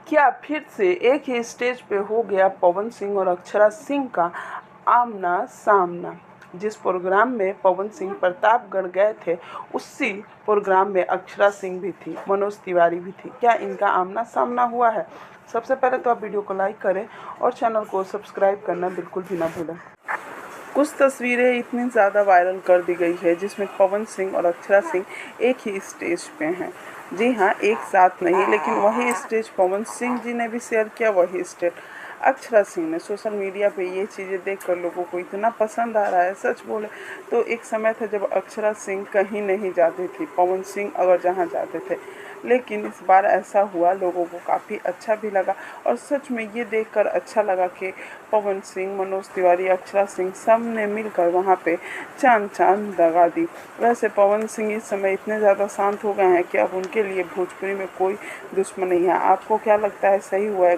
क्या फिर से एक ही स्टेज पे हो गया पवन सिंह और अक्षरा सिंह का आमना सामना। जिस प्रोग्राम में पवन सिंह प्रतापगढ़ गए थे, उसी प्रोग्राम में अक्षरा सिंह भी थी, मनोज तिवारी भी थी। क्या इनका आमना सामना हुआ है? सबसे पहले तो आप वीडियो को लाइक करें और चैनल को सब्सक्राइब करना बिल्कुल भी ना भूलें। कुछ तस्वीरें इतनी ज़्यादा वायरल कर दी गई है जिसमें पवन सिंह और अक्षरा सिंह एक ही स्टेज पे हैं। जी हाँ, एक साथ नहीं, लेकिन वही स्टेज पवन सिंह जी ने भी शेयर किया, वही स्टेज अक्षरा सिंह ने। सोशल मीडिया पे ये चीज़ें देखकर लोगों को इतना पसंद आ रहा है, सच बोले तो एक समय था जब अक्षरा सिंह कहीं नहीं जाती थी, पवन सिंह अगर जहाँ जाते थे, लेकिन इस बार ऐसा हुआ, लोगों को काफ़ी अच्छा भी लगा। और सच में ये देखकर अच्छा लगा कि पवन सिंह, मनोज तिवारी, अक्षरा सिंह सब ने मिलकर वहाँ पे चांद लगा दी। वैसे पवन सिंह इस समय इतने ज़्यादा शांत हो गए हैं कि अब उनके लिए भोजपुरी में कोई दुश्मन नहीं है। आपको क्या लगता है, सही हुआ है?